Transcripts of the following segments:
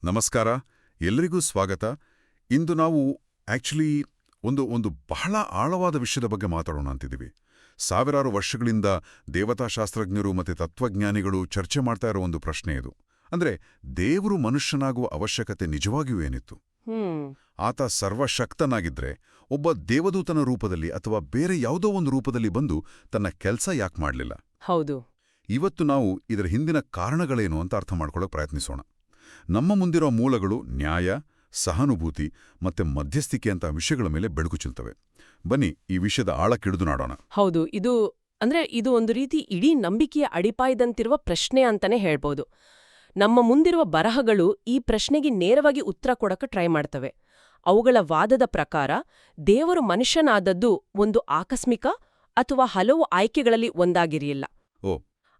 ನಮಸ್ಕಾರ, ಎಲ್ಲರಿಗೂ ಸ್ವಾಗತ. ಇಂದು ನಾವು ಆಕ್ಚುಲಿ ಒಂದು ಬಹಳ ಆಳವಾದ ವಿಷಯದ ಬಗ್ಗೆ ಮಾತಾಡೋಣ ಅಂತಿದ್ದೀವಿ. ಸಾವಿರಾರು ವರ್ಷಗಳಿಂದ ದೇವತಾಶಾಸ್ತ್ರಜ್ಞರು ಮತ್ತು ತತ್ವಜ್ಞಾನಿಗಳು ಚರ್ಚೆ ಮಾಡ್ತಾ ಇರೋ ಒಂದು ಪ್ರಶ್ನೆ ಇದು. ಅಂದ್ರೆ, ದೇವರು ಮನುಷ್ಯನಾಗುವ ಅವಶ್ಯಕತೆ ನಿಜವಾಗಿಯೂ ಏನಿತ್ತು? ಆತ ಸರ್ವಶಕ್ತನಾಗಿದ್ರೆ ಒಬ್ಬ ದೇವದೂತನ ರೂಪದಲ್ಲಿ ಅಥವಾ ಬೇರೆ ಯಾವುದೋ ಒಂದು ರೂಪದಲ್ಲಿ ಬಂದು ತನ್ನ ಕೆಲಸ ಯಾಕೆ ಮಾಡಲಿಲ್ಲ? ಹೌದು. ಇವತ್ತು ನಾವು ಇದರ ಹಿಂದಿನ ಕಾರಣಗಳೇನು ಅಂತ ಅರ್ಥ ಮಾಡ್ಕೊಳ್ಳೋಕೆ ಪ್ರಯತ್ನಿಸೋಣ. ನಮ್ಮ ಮುಂದಿರೋ ಮೂಲಗಳು ನ್ಯಾಯ, ಸಹಾನುಭೂತಿ ಮತ್ತೆ ಮಧ್ಯಸ್ಥಿಕೆ ಅಂತ ವಿಷಯಗಳ ಮೇಲೆ ಬೆಳಕು ಚೆಲ್ತವೆ. ಬನ್ನಿ ಈ ವಿಷಯದ ಆಳಕ್ಕಿಳಿದು ನಾಡೋಣ. ಹೌದು, ಇದು ಒಂದು ರೀತಿ ಇಡೀ ನಂಬಿಕೆಯ ಅಡಿಪಾಯದಂತಿರುವ ಪ್ರಶ್ನೆ ಅಂತಾನೆ ಹೇಳ್ಬೋದು. ನಮ್ಮ ಮುಂದಿರುವ ಬರಹಗಳು ಈ ಪ್ರಶ್ನೆಗೆ ನೇರವಾಗಿ ಉತ್ತರ ಕೊಡಕ್ಕೆ ಟ್ರೈ ಮಾಡ್ತವೆ. ಅವುಗಳ ವಾದದ ಪ್ರಕಾರ ದೇವರು ಮನುಷ್ಯನಾದದ್ದು ಒಂದು ಆಕಸ್ಮಿಕ ಅಥವಾ ಹಲವು ಆಯ್ಕೆಗಳಲ್ಲಿ ಒಂದಾಗಿರಲಿಲ್ಲ.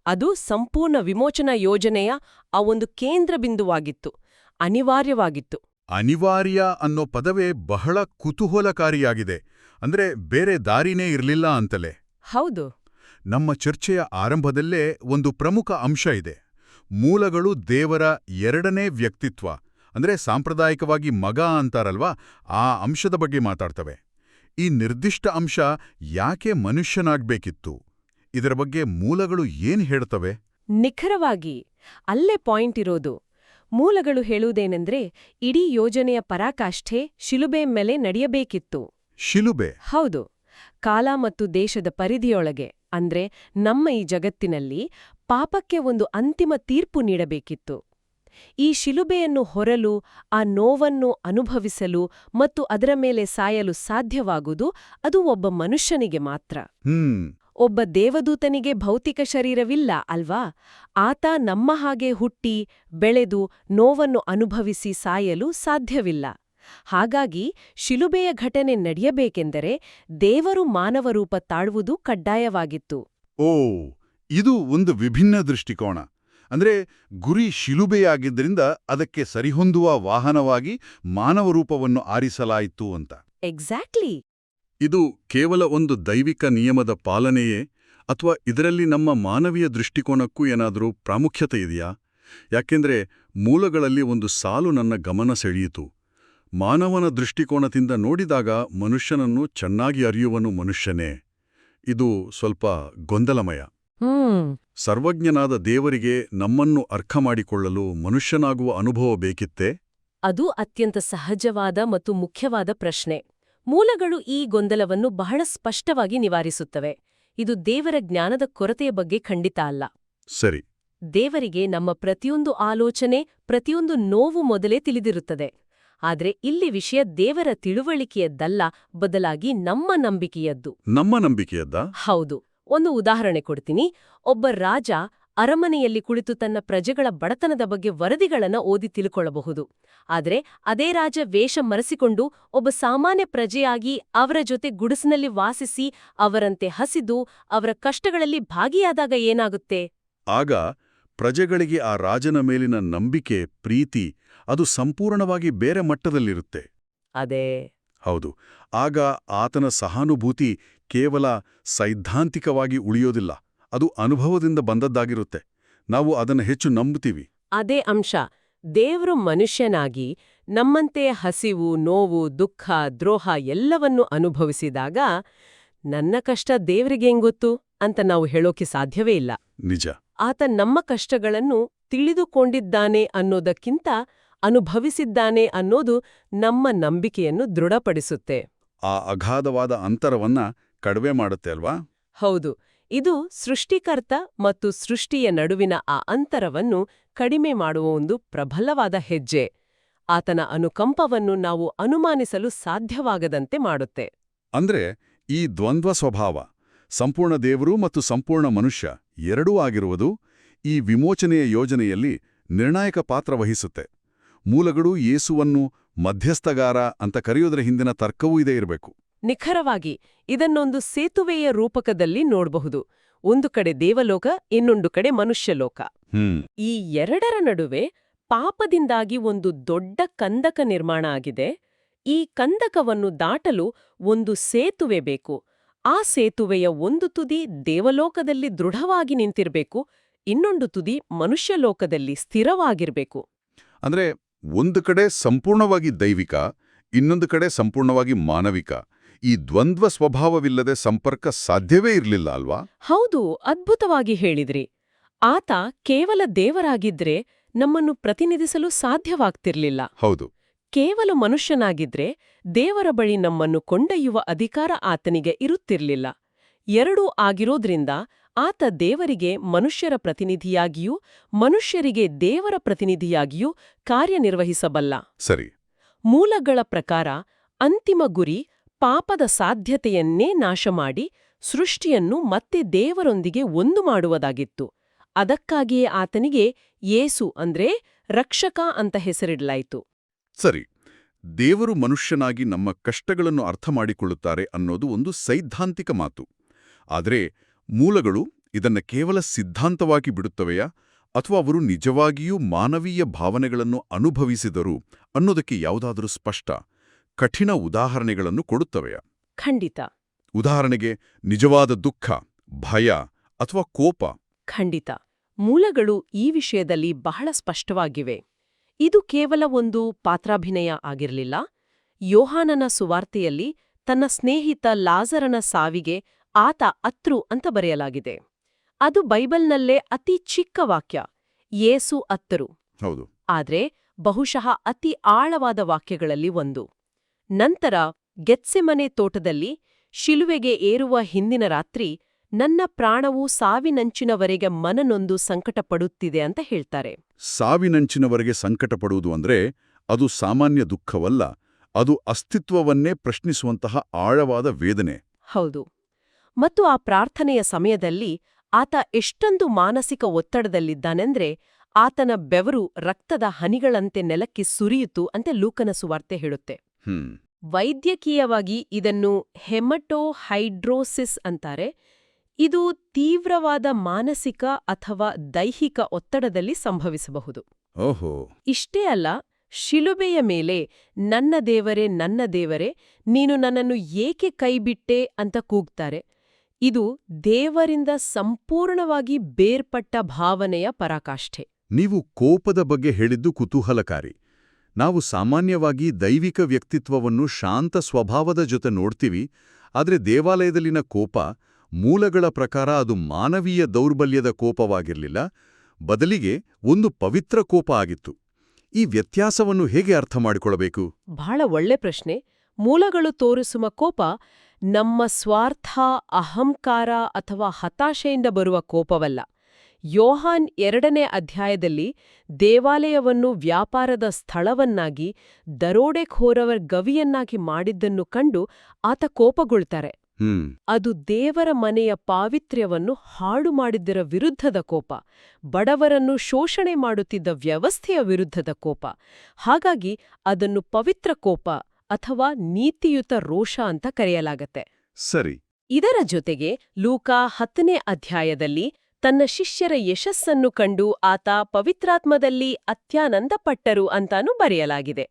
ಅದು ಸಂಪೂರ್ಣ ವಿಮೋಚನಾ ಯೋಜನೆಯ ಆ ಒಂದು ಕೇಂದ್ರ ಬಿಂದುವಾಗಿತ್ತು, ಅನಿವಾರ್ಯವಾಗಿತ್ತು. ಅನಿವಾರ್ಯ ಅನ್ನೋ ಪದವೇ ಬಹಳ ಕುತೂಹಲಕಾರಿಯಾಗಿದೆ. ಅಂದ್ರೆ ಬೇರೆ ದಾರಿನೇ ಇರಲಿಲ್ಲ ಅಂತಲೇ. ಹೌದು. ನಮ್ಮ ಚರ್ಚೆಯ ಆರಂಭದಲ್ಲೇ ಒಂದು ಪ್ರಮುಖ ಅಂಶ ಇದೆ. ಮೂಲಗಳು ದೇವರ ಎರಡನೇ ವ್ಯಕ್ತಿತ್ವ, ಅಂದ್ರೆ ಸಾಂಪ್ರದಾಯಿಕವಾಗಿ ಮಗ ಅಂತಾರಲ್ವಾ, ಆ ಅಂಶದ ಬಗ್ಗೆ ಮಾತಾಡ್ತವೆ. ಈ ನಿರ್ದಿಷ್ಟ ಅಂಶ ಯಾಕೆ ಮನುಷ್ಯನಾಗ್ಬೇಕಿತ್ತು? ಇದರ ಬಗ್ಗೆ ಮೂಲಗಳು ಏನ್ ಹೇಳ್ತವೆ? ನಿಖರವಾಗಿ ಅಲ್ಲೇ ಪಾಯಿಂಟ್ ಇರೋದು. ಮೂಲಗಳು ಹೇಳುವುದೇನೆಂದ್ರೆ, ಇಡೀ ಯೋಜನೆಯ ಪರಾಕಾಷ್ಠೆ ಶಿಲುಬೆ ಮೇಲೆ ನಡೆಯಬೇಕಿತ್ತು. ಶಿಲುಬೆ? ಹೌದು. ಕಾಲ ಮತ್ತು ದೇಶದ ಪರಿಧಿಯೊಳಗೆ, ಅಂದ್ರೆ ನಮ್ಮ ಈ ಜಗತ್ತಿನಲ್ಲಿ ಪಾಪಕ್ಕೆ ಒಂದು ಅಂತಿಮ ತೀರ್ಪು ನೀಡಬೇಕಿತ್ತು. ಈ ಶಿಲುಬೆಯನ್ನು ಹೊರಲು, ಆ ನೋವನ್ನು ಅನುಭವಿಸಲು ಮತ್ತು ಅದರ ಮೇಲೆ ಸಾಯಲು ಸಾಧ್ಯವಾಗುವುದು ಅದು ಒಬ್ಬ ಮನುಷ್ಯನಿಗೆ ಮಾತ್ರ. ಒಬ್ಬ ದೇವದೂತನಿಗೆ ಭೌತಿಕ ಶರೀರವಿಲ್ಲ ಅಲ್ವಾ? ಆತ ನಮ್ಮ ಹಾಗೆ ಹುಟ್ಟಿ ಬೆಳೆದು ನೋವನ್ನು ಅನುಭವಿಸಿ ಸಾಯಲು ಸಾಧ್ಯವಿಲ್ಲ. ಹಾಗಾಗಿ ಶಿಲುಬೆಯ ಘಟನೆ ನಡೆಯಬೇಕೆಂದರೆ ದೇವರು ಮಾನವರೂಪ ತಾಳುವುದು ಕಡ್ಡಾಯವಾಗಿತ್ತು. ಓ, ಇದು ಒಂದು ವಿಭಿನ್ನ ದೃಷ್ಟಿಕೋನ. ಅಂದ್ರೆ ಗುರಿ ಶಿಲುಬೆಯಾಗಿದ್ದರಿಂದ ಅದಕ್ಕೆ ಸರಿಹೊಂದುವ ವಾಹನವಾಗಿ ಮಾನವರೂಪವನ್ನು ಆರಿಸಲಾಯಿತು ಅಂತ. ಎಕ್ಸಾಕ್ಟ್ಲಿ. ಇದು ಕೇವಲ ಒಂದು ದೈವಿಕ ನಿಯಮದ ಪಾಲನೆಯೇ, ಅಥವಾ ಇದರಲ್ಲಿ ನಮ್ಮ ಮಾನವೀಯ ದೃಷ್ಟಿಕೋನಕ್ಕೂ ಏನಾದರೂ ಪ್ರಾಮುಖ್ಯತೆ ಇದೆಯಾ? ಯಾಕೆಂದ್ರೆ ಮೂಲಗಳಲ್ಲಿ ಒಂದು ಸಾಲು ನನ್ನ ಗಮನ ಸೆಳೆಯಿತು. ಮಾನವನ ದೃಷ್ಟಿಕೋನದಿಂದ ನೋಡಿದಾಗ ಮನುಷ್ಯನನ್ನು ಚೆನ್ನಾಗಿ ಅರಿಯುವನು ಮನುಷ್ಯನೇ. ಇದು ಸ್ವಲ್ಪ ಗೊಂದಲಮಯ. ಸರ್ವಜ್ಞನಾದ ದೇವರಿಗೆ ನಮ್ಮನ್ನು ಅರ್ಥ ಮಾಡಿಕೊಳ್ಳಲು ಮನುಷ್ಯನಾಗುವ ಅನುಭವ ಬೇಕಿತ್ತೇ? ಅದು ಅತ್ಯಂತ ಸಹಜವಾದ ಮತ್ತು ಮುಖ್ಯವಾದ ಪ್ರಶ್ನೆ. ಮೂಲಗಳು ಈ ಗೊಂದಲವನ್ನು ಬಹಳ ಸ್ಪಷ್ಟವಾಗಿ ನಿವಾರಿಸುತ್ತವೆ. ಇದು ದೇವರ ಜ್ಞಾನದ ಕೊರತೆಯ ಬಗ್ಗೆ ಖಂಡಿತ ಅಲ್ಲ. ಸರಿ. ದೇವರಿಗೆ ನಮ್ಮ ಪ್ರತಿಯೊಂದು ಆಲೋಚನೆ, ಪ್ರತಿಯೊಂದು ನೋವು ಮೊದಲೇ ತಿಳಿದಿರುತ್ತದೆ. ಆದ್ರೆ ಇಲ್ಲಿ ವಿಷಯ ದೇವರ ತಿಳುವಳಿಕೆಯದ್ದಲ್ಲ, ಬದಲಾಗಿ ನಮ್ಮ ನಂಬಿಕೆಯದ್ದು. ನಮ್ಮ ನಂಬಿಕೆಯದ್ದ? ಹೌದು. ಒಂದು ಉದಾಹರಣೆ ಕೊಡ್ತೀನಿ. ಒಬ್ಬ ರಾಜ ಅರಮನೆಯಲ್ಲಿ ಕುಳಿತು ತನ್ನ ಪ್ರಜೆಗಳ ಬಡತನದ ಬಗ್ಗೆ ವರದಿಗಳನ್ನ ಓದಿ ತಿಳ್ಕೊಳ್ಳಬಹುದು. ಆದ್ರೆ ಅದೇ ರಾಜ ವೇಷ ಮರೆಸಿಕೊಂಡು ಒಬ್ಬ ಸಾಮಾನ್ಯ ಪ್ರಜೆಯಾಗಿ ಅವರ ಜೊತೆ ಗುಡಿಸಿನಲ್ಲಿ ವಾಸಿಸಿ ಅವರಂತೆ ಹಸಿದು ಅವರ ಕಷ್ಟಗಳಲ್ಲಿ ಭಾಗಿಯಾದಾಗ ಏನಾಗುತ್ತೆ? ಆಗ ಪ್ರಜೆಗಳಿಗೆ ಆ ರಾಜನ ಮೇಲಿನ ನಂಬಿಕೆ, ಪ್ರೀತಿ ಅದು ಸಂಪೂರ್ಣವಾಗಿ ಬೇರೆ ಮಟ್ಟದಲ್ಲಿರುತ್ತೆ. ಅದೇ. ಹೌದು. ಆಗ ಆತನ ಸಹಾನುಭೂತಿ ಕೇವಲ ಸೈದ್ಧಾಂತಿಕವಾಗಿ ಉಳಿಯೋದಿಲ್ಲ, ಅದು ಅನುಭವದಿಂದ ಬಂದದ್ದಾಗಿರುತ್ತೆ. ನಾವು ಅದನ್ನು ಹೆಚ್ಚು ನಂಬುತ್ತೀವಿ. ಅದೇ ಅಂಶ. ದೇವರು ಮನುಷ್ಯನಾಗಿ ನಮ್ಮಂತೆ ಹಸಿವು, ನೋವು, ದುಃಖ, ದ್ರೋಹ ಎಲ್ಲವನ್ನೂ ಅನುಭವಿಸಿದಾಗ ನನ್ನ ಕಷ್ಟ ದೇವ್ರಿಗೇಂಗೊತ್ತು ಅಂತ ನಾವು ಹೇಳೋಕೆ ಸಾಧ್ಯವೇ ಇಲ್ಲ. ನಿಜ. ಆತ ನಮ್ಮ ಕಷ್ಟಗಳನ್ನು ತಿಳಿದುಕೊಂಡಿದ್ದಾನೆ ಅನ್ನೋದಕ್ಕಿಂತ ಅನುಭವಿಸಿದ್ದಾನೆ ಅನ್ನೋದು ನಮ್ಮ ನಂಬಿಕೆಯನ್ನು ದೃಢಪಡಿಸುತ್ತೆ. ಆ ಅಗಾಧವಾದ ಅಂತರವನ್ನ ಕಡಿಮೆ ಮಾಡುತ್ತೆ ಅಲ್ವಾ? ಹೌದು. ಇದು ಸೃಷ್ಟಿಕರ್ತ ಮತ್ತು ಸೃಷ್ಟಿಯ ನಡುವಿನ ಆ ಅಂತರವನ್ನು ಕಡಿಮೆ ಮಾಡುವ ಒಂದು ಪ್ರಬಲವಾದ ಹೆಜ್ಜೆ. ಆತನ ಅನುಕಂಪವನ್ನು ನಾವು ಅನುಮಾನಿಸಲು ಸಾಧ್ಯವಾಗದಂತೆ ಮಾಡುತ್ತೆ. ಅಂದ್ರೆ ಈ ದ್ವಂದ್ವ ಸ್ವಭಾವ, ಸಂಪೂರ್ಣ ದೇವರು ಮತ್ತು ಸಂಪೂರ್ಣ ಮನುಷ್ಯ ಎರಡೂ ಆಗಿರುವುದು ಈ ವಿಮೋಚನೆಯ ಯೋಜನೆಯಲ್ಲಿ ನಿರ್ಣಾಯಕ ಪಾತ್ರ ವಹಿಸುತ್ತೆ. ಮೂಲಗಳು ಯೇಸುವನ್ನು ಮಧ್ಯಸ್ಥಗಾರ ಅಂತ ಕರೆಯೋದರ ಹಿಂದಿನ ತರ್ಕವೂ ಇದೇ ಇರಬೇಕು. ನಿಖರವಾಗಿ ಇದನ್ನೊಂದು ಸೇತುವೆಯ ರೂಪಕದಲ್ಲಿ ನೋಡಬಹುದು. ಒಂದು ಕಡೆ ದೇವಲೋಕ, ಇನ್ನೊಂದು ಕಡೆ ಮನುಷ್ಯಲೋಕ. ಈ ಎರಡರ ನಡುವೆ ಪಾಪದಿಂದಾಗಿ ಒಂದು ದೊಡ್ಡ ಕಂದಕ ನಿರ್ಮಾಣ ಆಗಿದೆ. ಈ ಕಂದಕವನ್ನು ದಾಟಲು ಒಂದು ಸೇತುವೆ ಬೇಕು. ಆ ಸೇತುವೆಯ ಒಂದು ತುದಿ ದೇವಲೋಕದಲ್ಲಿ ದೃಢವಾಗಿ ನಿಂತಿರಬೇಕು, ಇನ್ನೊಂದು ತುದಿ ಮನುಷ್ಯಲೋಕದಲ್ಲಿ ಸ್ಥಿರವಾಗಿರ್ಬೇಕು. ಅಂದ್ರೆ ಒಂದು ಕಡೆ ಸಂಪೂರ್ಣವಾಗಿ ದೈವಿಕ, ಇನ್ನೊಂದು ಕಡೆ ಸಂಪೂರ್ಣವಾಗಿ ಮಾನವಿಕ. ಈ ದ್ವಂದ್ವ ಸ್ವಭಾವವಿಲ್ಲದೆ ಸಂಪರ್ಕ ಸಾಧ್ಯವೇ ಇರಲಿಲ್ಲ ಅಲ್ವಾ? ಹೌದು, ಅದ್ಭುತವಾಗಿ ಹೇಳಿದ್ರಿ. ಆತ ಕೇವಲ ದೇವರಾಗಿದ್ರೆ ನಮ್ಮನ್ನು ಪ್ರತಿನಿಧಿಸಲು ಸಾಧ್ಯವಾಗ್ತಿರ್ಲಿಲ್ಲ. ಹೌದು. ಕೇವಲ ಮನುಷ್ಯನಾಗಿದ್ರೆ ದೇವರ ಬಳಿ ನಮ್ಮನ್ನು ಕೊಂಡೊಯ್ಯುವ ಅಧಿಕಾರ ಆತನಿಗೆ ಇರುತ್ತಿರ್ಲಿಲ್ಲ. ಎರಡೂ ಆಗಿರೋದ್ರಿಂದ ಆತ ದೇವರಿಗೆ ಮನುಷ್ಯರ ಪ್ರತಿನಿಧಿಯಾಗಿಯೂ ಮನುಷ್ಯರಿಗೆ ದೇವರ ಪ್ರತಿನಿಧಿಯಾಗಿಯೂ ಕಾರ್ಯನಿರ್ವಹಿಸಬಲ್ಲ. ಸರಿ. ಮೂಲಗಳ ಪ್ರಕಾರ ಅಂತಿಮ ಗುರಿ ಪಾಪದ ಸಾಧ್ಯತೆಯನ್ನೇ ನಾಶಮಾಡಿ ಸೃಷ್ಟಿಯನ್ನು ಮತ್ತೆ ದೇವರೊಂದಿಗೆ ಒಂದು ಮಾಡುವುದಾಗಿತ್ತು. ಅದಕ್ಕಾಗಿಯೇ ಆತನಿಗೆ ಯೇಸು ಅಂದ್ರೆ ರಕ್ಷಕ ಅಂತ ಹೆಸರಿಡಲಾಯಿತು. ಸರಿ. ದೇವರು ಮನುಷ್ಯನಾಗಿ ನಮ್ಮ ಕಷ್ಟಗಳನ್ನು ಅರ್ಥ ಮಾಡಿಕೊಳ್ಳುತ್ತಾರೆ ಅನ್ನೋದು ಒಂದು ಸೈದ್ಧಾಂತಿಕ ಮಾತು. ಆದರೆ ಮೂಲಗಳು ಇದನ್ನ ಕೇವಲ ಸಿದ್ಧಾಂತವಾಗಿ ಬಿಡುತ್ತವೆಯಾ, ಅಥವಾ ಅವರು ನಿಜವಾಗಿಯೂ ಮಾನವೀಯ ಭಾವನೆಗಳನ್ನು ಅನುಭವಿಸಿದರು ಅನ್ನೋದಕ್ಕೆ ಯಾವುದಾದರೂ ಸ್ಪಷ್ಟ, ಕಠಿಣ ಉದಾಹರಣೆಗಳನ್ನು ಕೊಡುತ್ತವೆಯಾ? ಖಂಡಿತ. ಉದಾಹರಣೆಗೆ ನಿಜವಾದ ದುಃಖ, ಭಯ ಅಥವಾ ಕೋಪ. ಖಂಡಿತ. ಮೂಲಗಳು ಈ ವಿಷಯದಲ್ಲಿ ಬಹಳ ಸ್ಪಷ್ಟವಾಗಿವೆ. ಇದು ಕೇವಲ ಒಂದು ಪಾತ್ರಾಭಿನಯ ಆಗಿರಲಿಲ್ಲ. ಯೋಹಾನನ ಸುವಾರ್ತೆಯಲ್ಲಿ ತನ್ನ ಸ್ನೇಹಿತ ಲಾಜರನ ಸಾವಿಗೆ ಆತ ಅತ್ರು ಅಂತ ಬರೆಯಲಾಗಿದೆ. ಅದು ಬೈಬಲ್ನಲ್ಲೇ ಅತಿ ಚಿಕ್ಕ ವಾಕ್ಯ, ಯೇಸು ಅತ್ತರು. ಹೌದು. ಆದ್ರೆ ಬಹುಶಃ ಅತಿ ಆಳವಾದ ವಾಕ್ಯಗಳಲ್ಲಿ ಒಂದು. ನಂತರ ಗೆತ್ಸೆಮನೆ ತೋಟದಲ್ಲಿ ಶಿಲುವೆಗೆ ಏರುವ ಹಿಂದಿನ ರಾತ್ರಿ ನನ್ನ ಪ್ರಾಣವು ಸಾವಿನಂಚಿನವರೆಗೆ ಮನನೊಂದು ಸಂಕಟಪಡುತ್ತಿದೆ ಅಂತ ಹೇಳ್ತಾರೆ. ಸಾವಿನಂಚಿನವರೆಗೆ ಸಂಕಟಪಡುವುದು ಅಂದ್ರೆ ಅದು ಸಾಮಾನ್ಯ ದುಃಖವಲ್ಲ, ಅದು ಅಸ್ತಿತ್ವವನ್ನೇ ಪ್ರಶ್ನಿಸುವಂತಹ ಆಳವಾದ ವೇದನೆ. ಹೌದು. ಮತ್ತು ಆ ಪ್ರಾರ್ಥನೆಯ ಸಮಯದಲ್ಲಿ ಆತ ಎಷ್ಟೊಂದು ಮಾನಸಿಕ ಒತ್ತಡದಲ್ಲಿದ್ದಾನೆಂದ್ರೆ ಆತನ ಬೆವರು ರಕ್ತದ ಹನಿಗಳಂತೆ ನೆಲಕ್ಕೆ ಸುರಿಯಿತು ಅಂತ ಲೂಕನ ಸುವಾರ್ತೆ ಹೇಳುತ್ತೆ. ವೈದ್ಯಕೀಯವಾಗಿ ಇದನ್ನು ಹೆಮಟೋಹೈಡ್ರೋಸಿಸ್ ಅಂತಾರೆ. ಇದು ತೀವ್ರವಾದ ಮಾನಸಿಕ ಅಥವಾ ದೈಹಿಕ ಒತ್ತಡದಲ್ಲಿ ಸಂಭವಿಸಬಹುದು. ಓಹೋ. ಇಷ್ಟೇ ಅಲ್ಲ, ಶಿಲುಬೆಯ ಮೇಲೆ ನನ್ನ ದೇವರೇ, ನೀನು ನನ್ನನ್ನು ಏಕೆ ಕೈಬಿಟ್ಟೆ ಅಂತ ಕೂಗ್ತಾರೆ. ಇದು ದೇವರಿಂದ ಸಂಪೂರ್ಣವಾಗಿ ಬೇರ್ಪಟ್ಟ ಭಾವನೆಯ ಪರಾಕಾಷ್ಠೆ. ನೀವು ಕೋಪದ ಬಗ್ಗೆ ಹೇಳಿದ್ದು ಕುತೂಹಲಕಾರಿ. ನಾವು ಸಾಮಾನ್ಯವಾಗಿ ದೈವಿಕ ವ್ಯಕ್ತಿತ್ವವನ್ನು ಶಾಂತ ಸ್ವಭಾವದ ಜೊತೆ ನೋಡ್ತೀವಿ, ಆದರೆ ದೇವಾಲಯದಲ್ಲಿನ ಕೋಪ ಮೂಲಗಳ ಪ್ರಕಾರ ಅದು ಮಾನವೀಯ ದೌರ್ಬಲ್ಯದ ಕೋಪವಾಗಿರಲಿಲ್ಲ, ಬದಲಿಗೆ ಒಂದು ಪವಿತ್ರ ಕೋಪ ಆಗಿತ್ತು. ಈ ವ್ಯತ್ಯಾಸವನ್ನು ಹೇಗೆ ಅರ್ಥ ಮಾಡಿಕೊಳ್ಳಬೇಕು? ಬಹಳ ಒಳ್ಳೆ ಪ್ರಶ್ನೆ. ಮೂಲಗಳು ತೋರಿಸುವ ಕೋಪ ನಮ್ಮ ಸ್ವಾರ್ಥ, ಅಹಂಕಾರ ಅಥವಾ ಹತಾಶೆಯಿಂದ ಬರುವ ಕೋಪವಲ್ಲ. ಯೋಹಾನ್ 2ನೇ ಅಧ್ಯಾಯದಲ್ಲಿ ದೇವಾಲಯವನ್ನು ವ್ಯಾಪಾರದ ಸ್ಥಳವನ್ನಾಗಿ, ದರೋಡೆಖೋರವರ ಗವಿಯನ್ನಾಗಿ ಮಾಡಿದ್ದನ್ನು ಕಂಡು ಆತ ಕೋಪಗೊಳ್ತಾರೆ. ಅದು ದೇವರ ಮನೆಯ ಪಾವಿತ್ರ್ಯವನ್ನು ಹಾಳು ಮಾಡಿದ್ದರ ವಿರುದ್ಧದ ಕೋಪ, ಬಡವರನ್ನು ಶೋಷಣೆ ಮಾಡುತ್ತಿದ್ದ ವ್ಯವಸ್ಥೆಯ ವಿರುದ್ಧದ ಕೋಪ. ಹಾಗಾಗಿ ಅದನ್ನು ಪವಿತ್ರ ಕೋಪ ಅಥವಾ ನೀತಿಯುತ ರೋಷ ಅಂತ ಕರೆಯಲಾಗತ್ತೆ. ಸರಿ. ಇದರ ಜೊತೆಗೆ ಲೂಕ 10ನೇ ಅಧ್ಯಾಯದಲ್ಲಿ ತನ್ನ ಶಿಷ್ಯರ ಯಶಸ್ಸನ್ನು ಕಂಡು ಆತ ಪವಿತ್ರಾತ್ಮದಲ್ಲಿ ಅತ್ಯಾನಂದಪಟ್ಟರು ಅಂತಾನೂ ಬರೆಯಲಾಗಿದೆ.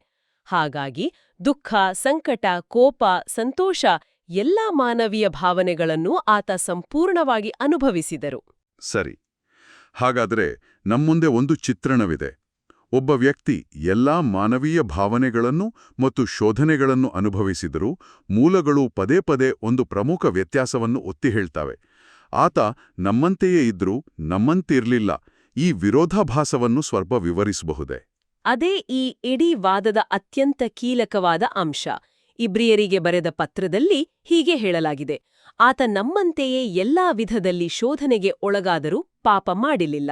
ಹಾಗಾಗಿ ದುಃಖ, ಸಂಕಟ, ಕೋಪ, ಸಂತೋಷ ಎಲ್ಲಾ ಮಾನವೀಯ ಭಾವನೆಗಳನ್ನೂ ಆತ ಸಂಪೂರ್ಣವಾಗಿ ಅನುಭವಿಸಿದರು. ಸರಿ. ಹಾಗಾದರೆ ನಮ್ಮುಂದೆ ಒಂದು ಚಿತ್ರಣವಿದೆ. ಒಬ್ಬ ವ್ಯಕ್ತಿ ಎಲ್ಲಾ ಮಾನವೀಯ ಭಾವನೆಗಳನ್ನು ಮತ್ತು ಶೋಧನೆಗಳನ್ನು ಅನುಭವಿಸಿದರೂ ಮೂಲಗಳು ಪದೇ ಪದೇ ಒಂದು ಪ್ರಮುಖ ವ್ಯತ್ಯಾಸವನ್ನು ಒತ್ತಿ ಹೇಳ್ತಾವೆ. ಆತ ನಮ್ಮಂತೆಯೇ ಇದ್ರೂ ನಮ್ಮಂತಿರ್ಲಿಲ್ಲ. ಈ ವಿರೋಧಾಭಾಸವನ್ನು ಸ್ವಲ್ಪ ವಿವರಿಸಬಹುದೇ? ಅದೇ ಈ ಇಡೀ ವಾದದ ಅತ್ಯಂತ ಕೀಲಕವಾದ ಅಂಶ. ಇಬ್ರಿಯರಿಗೆ ಬರೆದ ಪತ್ರದಲ್ಲಿ ಹೀಗೆ ಹೇಳಲಾಗಿದೆ: ಆತ ನಮ್ಮಂತೆಯೇ ಎಲ್ಲಾ ವಿಧದಲ್ಲಿ ಶೋಧನೆಗೆ ಒಳಗಾದರೂ ಪಾಪ ಮಾಡಿಲಿಲ್ಲ.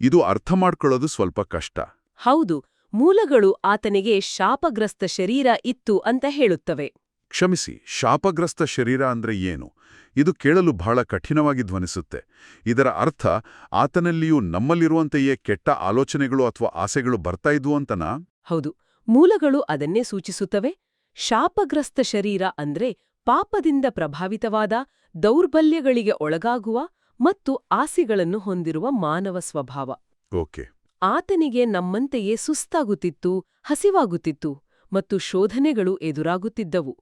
ಇದು ಅರ್ಥ ಮಾಡ್ಕೊಳ್ಳೋದು ಸ್ವಲ್ಪ ಕಷ್ಟ. ಹೌದು. ಮೂಲಗಳು ಆತನಿಗೆ ಶಾಪಗ್ರಸ್ತ ಶರೀರ ಇತ್ತು ಅಂತ ಹೇಳುತ್ತವೆ. ಕ್ಷಮಿಸಿ, ಶಾಪಗ್ರಸ್ತ ಶರೀರ ಅಂದ್ರೆ ಏನು? ಇದು ಕೇಳಲು ಬಹಳ ಕಠಿಣವಾಗಿ ಧ್ವನಿಸುತ್ತೆ. ಇದರ ಅರ್ಥ ಆತನಲ್ಲಿಯೂ ನಮ್ಮಲ್ಲಿರುವಂತೆಯೇ ಕೆಟ್ಟ ಆಲೋಚನೆಗಳು ಅಥವಾ ಆಸೆಗಳು ಬರ್ತಾ ಇದ್ವು ಅಂತನಾ? ಹೌದು. ಮೂಲಗಳು ಅದನ್ನೇ ಸೂಚಿಸುತ್ತವೆ. ಶಾಪಗ್ರಸ್ತ ಶರೀರ ಅಂದ್ರೆ ಪಾಪದಿಂದ ಪ್ರಭಾವಿತವಾದ, ದೌರ್ಬಲ್ಯಗಳಿಗೆ ಒಳಗಾಗುವ ಮತ್ತು ಆಸೆಗಳನ್ನು ಹೊಂದಿರುವ ಮಾನವ ಸ್ವಭಾವ. ಓಕೆ. ಆತನಿಗೆ ನಮ್ಮಂತೆಯೇ ಸುಸ್ತಾಗುತ್ತಿತ್ತು, ಹಸಿವಾಗುತ್ತಿತ್ತು ಮತ್ತು ಶೋಧನೆಗಳು ಎದುರಾಗುತ್ತಿದ್ದವು.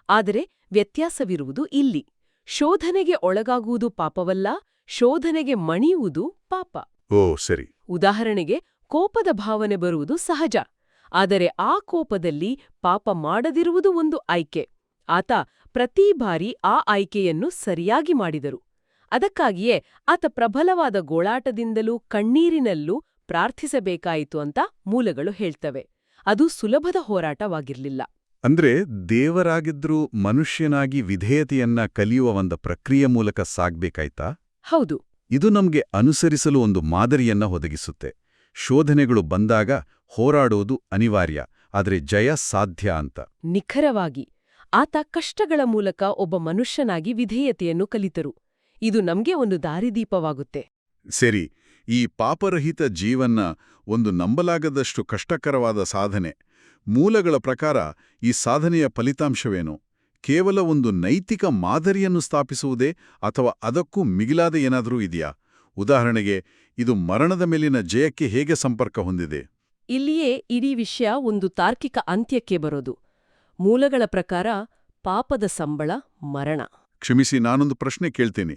ಆದರೆ ವ್ಯತ್ಯಾಸವಿರುವುದು ಇಲ್ಲಿ. ಶೋಧನೆಗೆ ಒಳಗಾಗುವುದು ಪಾಪವಲ್ಲ, ಶೋಧನೆಗೆ ಮಣಿಯುವುದು ಪಾಪ. ಓ ಸರಿ. ಉದಾಹರಣೆಗೆ, ಕೋಪದ ಭಾವನೆ ಬರುವುದು ಸಹಜ. ಆದರೆ ಆ ಕೋಪದಲ್ಲಿ ಪಾಪ ಮಾಡದಿರುವುದು ಒಂದು ಆಯ್ಕೆ. ಆತ ಪ್ರತಿ ಬಾರಿ ಆ ಆಯ್ಕೆಯನ್ನು ಸರಿಯಾಗಿ ಮಾಡಿದರು. ಅದಕ್ಕಾಗಿಯೇ ಆತ ಪ್ರಬಲವಾದ ಗೋಳಾಟದಿಂದಲೂ ಕಣ್ಣೀರಿನಲ್ಲೂ ಪ್ರಾರ್ಥಿಸಬೇಕಾಯಿತು ಅಂತ ಮೂಲಗಳು ಹೇಳ್ತವೆ. ಅದು ಸುಲಭದ ಹೋರಾಟವಾಗಿರ್ಲಿಲ್ಲ. ಅಂದ್ರೆ ದೇವರಾಗಿದ್ರೂ ಮನುಷ್ಯನಾಗಿ ವಿಧೇಯತೆಯನ್ನ ಕಲಿಯುವ ಒಂದು ಪ್ರಕ್ರಿಯೆ ಮೂಲಕ ಸಾಗ್ಬೇಕಾಯ್ತಾ? ಹೌದು. ಇದು ನಮ್ಗೆ ಅನುಸರಿಸಲು ಒಂದು ಮಾದರಿಯನ್ನ ಒದಗಿಸುತ್ತೆ. ಶೋಧನೆಗಳು ಬಂದಾಗ ಹೋರಾಡೋದು ಅನಿವಾರ್ಯ, ಆದರೆ ಜಯ ಸಾಧ್ಯ ಅಂತ. ನಿಖರವಾಗಿ ಆತ ಕಷ್ಟಗಳ ಮೂಲಕ ಒಬ್ಬ ಮನುಷ್ಯನಾಗಿ ವಿಧೇಯತೆಯನ್ನು ಕಲಿತರು. ಇದು ನಮ್ಗೆ ಒಂದು ದಾರಿದೀಪವಾಗುತ್ತೆ. ಸರಿ, ಈ ಪಾಪರಹಿತ ಜೀವನ ಒಂದು ನಂಬಲಾಗದಷ್ಟು ಕಷ್ಟಕರವಾದ ಸಾಧನೆ. ಮೂಲಗಳ ಪ್ರಕಾರ ಈ ಸಾಧನೆಯ ಫಲಿತಾಂಶವೇನು? ಕೇವಲ ಒಂದು ನೈತಿಕ ಮಾದರಿಯನ್ನು ಸ್ಥಾಪಿಸುವುದೇ ಅಥವಾ ಅದಕ್ಕೂ ಮಿಗಿಲಾದ ಏನಾದರೂ ಇದೆಯಾ? ಉದಾಹರಣೆಗೆ, ಇದು ಮರಣದ ಮೇಲಿನ ಜಯಕ್ಕೆ ಹೇಗೆ ಸಂಪರ್ಕ ಹೊಂದಿದೆ? ಇಲ್ಲಿಯೇ ಇಡೀ ವಿಷಯ ಒಂದು ತಾರ್ಕಿಕ ಅಂತ್ಯಕ್ಕೆ ಬರೋದು. ಮೂಲಗಳ ಪ್ರಕಾರ ಪಾಪದ ಸಂಬಳ ಮರಣ. ಕ್ಷಮಿಸಿ, ನಾನೊಂದು ಪ್ರಶ್ನೆ ಕೇಳ್ತೀನಿ.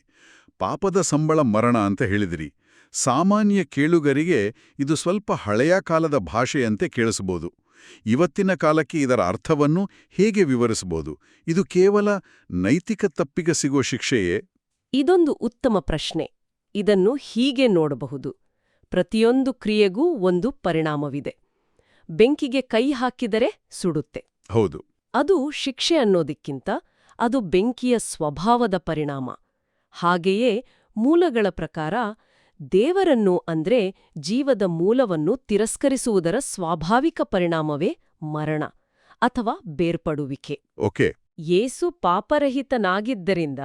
ಪಾಪದ ಸಂಬಳ ಮರಣ ಅಂತ ಹೇಳಿದಿರಿ. ಸಾಮಾನ್ಯ ಕೇಳುಗರಿಗೆ ಇದು ಸ್ವಲ್ಪ ಹಳೆಯ ಕಾಲದ ಭಾಷೆಯಂತೆ ಕೇಳಿಸಬಹುದು. ಇವತ್ತಿನ ಕಾಲಕ್ಕೆ ಇದರ ಅರ್ಥವನ್ನು ಹೇಗೆ ವಿವರಿಸಬಹುದು? ಇದು ಕೇವಲ ನೈತಿಕ ತಪ್ಪಿಗೆ ಸಿಗೋ ಶಿಕ್ಷೆಯೇ? ಇದೊಂದು ಉತ್ತಮ ಪ್ರಶ್ನೆ. ಇದನ್ನು ಹೀಗೆ ನೋಡಬಹುದು. ಪ್ರತಿಯೊಂದು ಕ್ರಿಯೆಗೂ ಒಂದು ಪರಿಣಾಮವಿದೆ. ಬೆಂಕಿಗೆ ಕೈ ಹಾಕಿದರೆ ಸುಡುತ್ತೆ. ಹೌದು. ಅದು ಶಿಕ್ಷೆ ಅನ್ನೋದಕ್ಕಿಂತ ಅದು ಬೆಂಕಿಯ ಸ್ವಭಾವದ ಪರಿಣಾಮ. ಹಾಗೆಯೇ ಮೂಲಗಳ ಪ್ರಕಾರ ದೇವರನ್ನು ಅಂದ್ರೆ ಜೀವದ ಮೂಲವನ್ನು ತಿರಸ್ಕರಿಸುವುದರ ಸ್ವಾಭಾವಿಕ ಪರಿಣಾಮವೇ ಮರಣ ಅಥವಾ ಬೇರ್ಪಡುವಿಕೆ. ಓಕೆ. ಯೇಸು ಪಾಪರಹಿತನಾಗಿದ್ದರಿಂದ,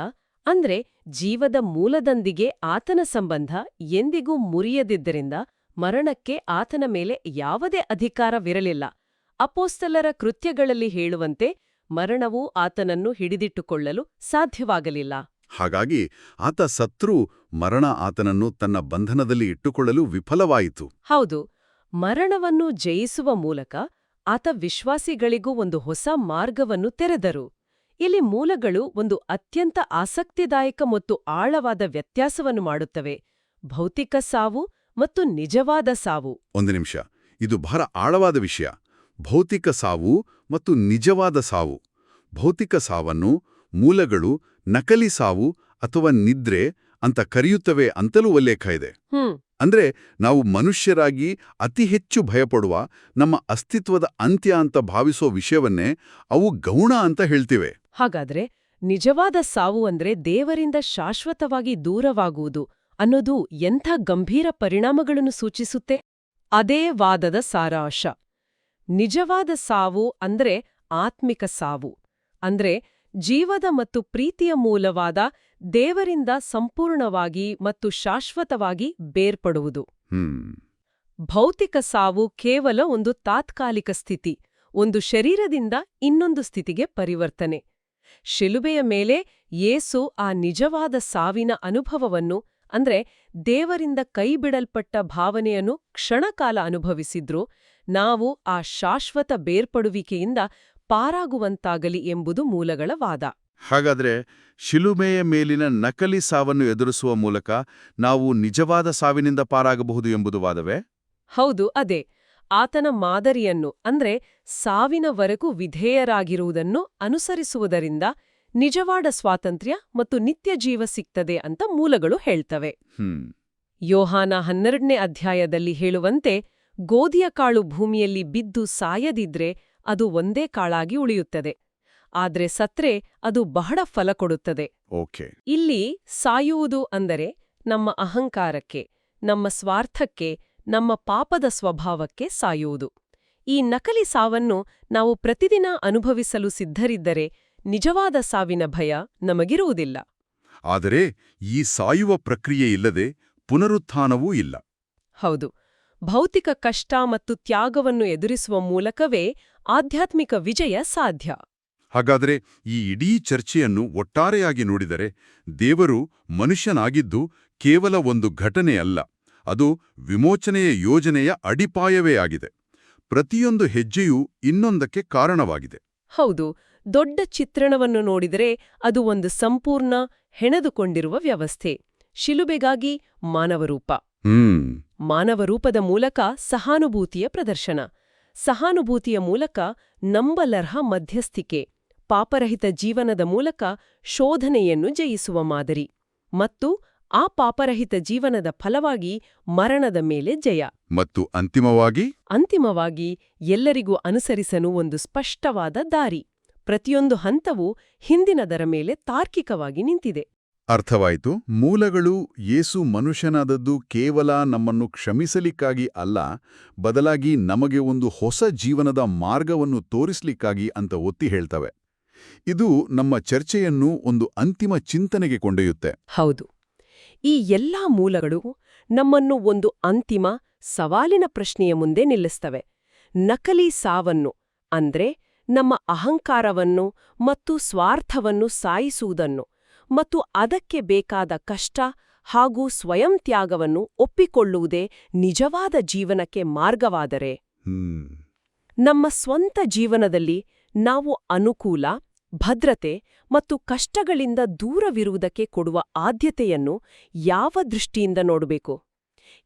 ಅಂದ್ರೆ ಜೀವದ ಮೂಲದೊಂದಿಗೆ ಆತನ ಸಂಬಂಧ ಎಂದಿಗೂ ಮುರಿಯದಿದ್ದರಿಂದ ಮರಣಕ್ಕೆ ಆತನ ಮೇಲೆ ಯಾವುದೇ ಅಧಿಕಾರವಿರಲಿಲ್ಲ. ಅಪೊಸ್ತಲರ ಕೃತ್ಯಗಳಲ್ಲಿ ಹೇಳುವಂತೆ ಮರಣವು ಆತನನ್ನು ಹಿಡಿದಿಟ್ಟುಕೊಳ್ಳಲು ಸಾಧ್ಯವಾಗಲಿಲ್ಲ. ಹಾಗಾಗಿ ಆತ ಸತ್ರೂ ಮರಣ ಆತನನ್ನು ತನ್ನ ಬಂಧನದಲ್ಲಿ ಇಟ್ಟುಕೊಳ್ಳಲು ವಿಫಲವಾಯಿತು. ಹೌದು. ಮರಣವನ್ನು ಜಯಿಸುವ ಮೂಲಕ ಆತ ವಿಶ್ವಾಸಿಗಳಿಗೂ ಒಂದು ಹೊಸ ಮಾರ್ಗವನ್ನು ತೆರೆದರು. ಇಲ್ಲಿ ಮೂಲಗಳು ಒಂದು ಅತ್ಯಂತ ಆಸಕ್ತಿದಾಯಕ ಮತ್ತು ಆಳವಾದ ವ್ಯತ್ಯಾಸವನ್ನು ಮಾಡುತ್ತವೆ: ಭೌತಿಕ ಸಾವು ಮತ್ತು ನಿಜವಾದ ಸಾವು. ಒಂದು ನಿಮಿಷ, ಇದು ಬಹಳ ಆಳವಾದ ವಿಷಯ. ಭೌತಿಕ ಸಾವು ಮತ್ತು ನಿಜವಾದ ಸಾವು. ಭೌತಿಕ ಸಾವನ್ನು ಮೂಲಗಳು ನಕಲಿ ಸಾವು ಅಥವಾ ನಿದ್ರೆ ಅಂತ ಕರೆಯುತ್ತವೆ ಅಂತಲೂ ಉಲ್ಲೇಖ ಇದೆ. ಅಂದ್ರೆ ನಾವು ಮನುಷ್ಯರಾಗಿ ಅತಿ ಹೆಚ್ಚು ಭಯಪಡುವ, ನಮ್ಮ ಅಸ್ತಿತ್ವದ ಅಂತ್ಯ ಅಂತ ಭಾವಿಸೋ ವಿಷಯವನ್ನೇ ಅವು ಗೌಣ ಅಂತ ಹೇಳ್ತಿವೆ. ಹಾಗಾದ್ರೆ ನಿಜವಾದ ಸಾವು ಅಂದ್ರೆ ದೇವರಿಂದ ಶಾಶ್ವತವಾಗಿ ದೂರವಾಗುವುದು ಅನ್ನೋದು ಎಂಥ ಗಂಭೀರ ಪರಿಣಾಮಗಳನ್ನು ಸೂಚಿಸುತ್ತೆ? ಅದೇ ವಾದದ ಸಾರಾಂಶ. ನಿಜವಾದ ಸಾವು ಅಂದ್ರೆ ಆತ್ಮಿಕ ಸಾವು, ಅಂದ್ರೆ ಜೀವದ ಮತ್ತು ಪ್ರೀತಿಯ ಮೂಲವಾದ ದೇವರಿಂದ ಸಂಪೂರ್ಣವಾಗಿ ಮತ್ತು ಶಾಶ್ವತವಾಗಿ ಬೇರ್ಪಡುವುದು. ಭೌತಿಕ ಸಾವು ಕೇವಲ ಒಂದು ತಾತ್ಕಾಲಿಕ ಸ್ಥಿತಿ, ಒಂದು ಶರೀರದಿಂದ ಇನ್ನೊಂದು ಸ್ಥಿತಿಗೆ ಪರಿವರ್ತನೆ. ಶಿಲುಬೆಯ ಮೇಲೆ ಯೇಸು ಆ ನಿಜವಾದ ಸಾವಿನ ಅನುಭವವನ್ನು, ಅಂದ್ರೆ ದೇವರಿಂದ ಕೈಬಿಡಲ್ಪಟ್ಟ ಭಾವನೆಯನ್ನು ಕ್ಷಣಕಾಲ ಅನುಭವಿಸಿದ್ರು. ನಾವು ಆ ಶಾಶ್ವತ ಬೇರ್ಪಡುವಿಕೆಯಿಂದ ಪಾರಾಗುವಂತಾಗಲಿ ಎಂಬುದು ಮೂಲಗಳ ವಾದ. ಹಾಗಾದ್ರೆ ಶಿಲುಬೆಯ ಮೇಲಿನ ನಕಲಿ ಸಾವನ್ನು ಎದುರಿಸುವ ಮೂಲಕ ನಾವು ನಿಜವಾದ ಸಾವಿನಿಂದ ಪಾರಾಗಬಹುದು ಎಂಬುದು ವಾದವೇ? ಹೌದು, ಅದೇ. ಆತನ ಮಾದರಿಯನ್ನು, ಅಂದ್ರೆ ಸಾವಿನವರೆಗೂ ವಿಧೇಯರಾಗಿರುವುದನ್ನು ಅನುಸರಿಸುವುದರಿಂದ ನಿಜವಾದ ಸ್ವಾತಂತ್ರ್ಯ ಮತ್ತು ನಿತ್ಯ ಜೀವ ಸಿಗ್ತದೆ ಅಂತ ಮೂಲಗಳು ಹೇಳ್ತವೆ. ಯೋಹಾನ 12ನೇ ಅಧ್ಯಾಯದಲ್ಲಿ ಹೇಳುವಂತೆ, ಗೋಧಿಯ ಕಾಳು ಭೂಮಿಯಲ್ಲಿ ಬಿದ್ದು ಸಾಯದಿದ್ರೆ ಅದು ಒಂದೇ ಕಾಳಾಗಿ ಉಳಿಯುತ್ತದೆ, ಆದ್ರೆ ಸತ್ರೆ ಅದು ಬಹಳ ಫಲ ಕೊಡುತ್ತದೆ. ಇಲ್ಲಿ ಸಾಯುವುದು ಅಂದರೆ ನಮ್ಮ ಅಹಂಕಾರಕ್ಕೆ, ನಮ್ಮ ಸ್ವಾರ್ಥಕ್ಕೆ, ನಮ್ಮ ಪಾಪದ ಸ್ವಭಾವಕ್ಕೆ ಸಾಯುವುದು. ಈ ನಕಲಿ ಸಾವನ್ನು ನಾವು ಪ್ರತಿದಿನ ಅನುಭವಿಸಲು ಸಿದ್ಧರಿದ್ದರೆ ನಿಜವಾದ ಸಾವಿನ ಭಯ ನಮಗಿರುವುದಿಲ್ಲ. ಆದರೆ ಈ ಸಾಯುವ ಪ್ರಕ್ರಿಯೆ ಇಲ್ಲದೆ ಪುನರುತ್ಥಾನವೂ ಇಲ್ಲ. ಹೌದು. ಭೌತಿಕ ಕಷ್ಟ ಮತ್ತು ತ್ಯಾಗವನ್ನು ಎದುರಿಸುವ ಮೂಲಕವೇ ಆಧ್ಯಾತ್ಮಿಕ ವಿಜಯ ಸಾಧ್ಯ. ಹಾಗಾದರೆ ಈ ಇಡೀ ಚರ್ಚೆಯನ್ನು ಒಟ್ಟಾರೆಯಾಗಿ ನೋಡಿದರೆ ದೇವರು ಮನುಷ್ಯನಾಗಿದ್ದು ಕೇವಲ ಒಂದು ಘಟನೆ ಅಲ್ಲ, ಅದು ವಿಮೋಚನೆಯ ಯೋಜನೆಯ ಅಡಿಪಾಯವೇ ಆಗಿದೆ. ಪ್ರತಿಯೊಂದು ಹೆಜ್ಜೆಯೂ ಇನ್ನೊಂದಕ್ಕೆ ಕಾರಣವಾಗಿದೆ. ಹೌದು. ದೊಡ್ಡ ಚಿತ್ರಣವನ್ನು ನೋಡಿದರೆ ಅದು ಒಂದು ಸಂಪೂರ್ಣ ಹೆಣೆದುಕೊಂಡಿರುವ ವ್ಯವಸ್ಥೆ. ಶಿಲುಬೆಗಾಗಿ ಮಾನವರೂಪ, ಮಾನವ ರೂಪದ ಮೂಲಕ ಸಹಾನುಭೂತಿಯ ಪ್ರದರ್ಶನ. ಸಹಾನುಭೂತಿಯ ಮೂಲಕ ನಂಬಲರ್ಹ ಮಧ್ಯಸ್ಥಿಕೆ, ಪಾಪರಹಿತ ಜೀವನದ ಮೂಲಕ ಶೋಧನೆಯನ್ನು ಜಯಿಸುವ ಮಾದರಿ, ಮತ್ತು ಆ ಪಾಪರಹಿತ ಜೀವನದ ಫಲವಾಗಿ ಮರಣದ ಮೇಲೆ ಜಯ. ಮತ್ತು ಅಂತಿಮವಾಗಿ ಎಲ್ಲರಿಗೂ ಅನುಸರಿಸಲು ಒಂದು ಸ್ಪಷ್ಟವಾದ ದಾರಿ. ಪ್ರತಿಯೊಂದು ಹಂತವೂ ಹಿಂದಿನದರ ಮೇಲೆ ತಾರ್ಕಿಕವಾಗಿ ನಿಂತಿದೆ. ಅರ್ಥವಾಯಿತು. ಮೂಲಗಳು ಯೇಸು ಮನುಷ್ಯನಾದದ್ದು ಕೇವಲ ನಮ್ಮನ್ನು ಕ್ಷಮಿಸಲಿಕ್ಕಾಗಿ ಅಲ್ಲ, ಬದಲಾಗಿ ನಮಗೆ ಒಂದು ಹೊಸ ಜೀವನದ ಮಾರ್ಗವನ್ನು ತೋರಿಸ್ಲಿಕ್ಕಾಗಿ ಅಂತ ಒತ್ತಿ ಹೇಳ್ತವೆ. ಇದು ನಮ್ಮ ಚರ್ಚೆಯನ್ನು ಒಂದು ಅಂತಿಮ ಚಿಂತನೆಗೆ ಕೊಂಡೊಯ್ಯುತ್ತೆ. ಹೌದು, ಈ ಎಲ್ಲಾ ಮೂಲಗಳು ನಮ್ಮನ್ನು ಒಂದು ಅಂತಿಮ, ಸವಾಲಿನ ಪ್ರಶ್ನೆಯ ಮುಂದೆ ನಿಲ್ಲಿಸ್ತವೆ. ನಕಲಿ ಸಾವನ್ನು, ಅಂದ್ರೆ ನಮ್ಮ ಅಹಂಕಾರವನ್ನು ಮತ್ತು ಸ್ವಾರ್ಥವನ್ನು ಸಾಯಿಸುವುದನ್ನು ಮತ್ತು ಅದಕ್ಕೆ ಬೇಕಾದ ಕಷ್ಟ ಹಾಗೂ ಸ್ವಯಂ ತ್ಯಾಗವನ್ನು ಒಪ್ಪಿಕೊಳ್ಳುವುದೇ ನಿಜವಾದ ಜೀವನಕ್ಕೆ ಮಾರ್ಗವಾದರೆ, ನಮ್ಮ ಸ್ವಂತ ಜೀವನದಲ್ಲಿ ನಾವು ಅನುಕೂಲ, ಭದ್ರತೆ ಮತ್ತು ಕಷ್ಟಗಳಿಂದ ದೂರವಿರುವುದಕ್ಕೆ ಕೊಡುವ ಆದ್ಯತೆಯನ್ನು ಯಾವ ದೃಷ್ಟಿಯಿಂದ ನೋಡಬೇಕು?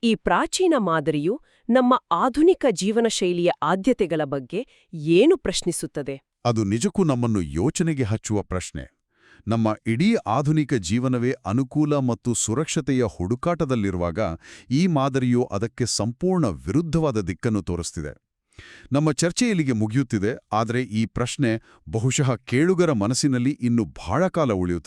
ಈ ಪ್ರಾಚೀನ ಮಾದರಿಯು ನಮ್ಮ ಆಧುನಿಕ ಜೀವನ ಶೈಲಿಯ ಆದ್ಯತೆಗಳ ಬಗ್ಗೆ ಏನು ಪ್ರಶ್ನಿಸುತ್ತದೆ? ಅದು ನಿಜಕ್ಕೂ ನಮ್ಮನ್ನು ಯೋಚನೆಗೆ ಹಚ್ಚುವ ಪ್ರಶ್ನೆ. ನಮ್ಮ ಇಡೀ ಆಧುನಿಕ ಜೀವನವೇ ಅನುಕೂಲ ಮತ್ತು ಸುರಕ್ಷತೆಯ ಹುಡುಕಾಟದಲ್ಲಿರುವಾಗ ಈ ಮಾದರಿಯು ಅದಕ್ಕೆ ಸಂಪೂರ್ಣ ವಿರುದ್ಧವಾದ ದಿಕ್ಕನ್ನು ತೋರಿಸ್ತಿದೆ. ನಮ್ಮ ಚರ್ಚೆ ಇಲ್ಲಿಗೆ ಮುಗಿಯುತ್ತಿದೆ, ಆದರೆ ಈ ಪ್ರಶ್ನೆ ಬಹುಶಃ ಕೇಳುಗರ ಮನಸ್ಸಿನಲ್ಲಿ ಇನ್ನು ಬಹಳ ಕಾಲ ಉಳಿಯುತ್ತದೆ.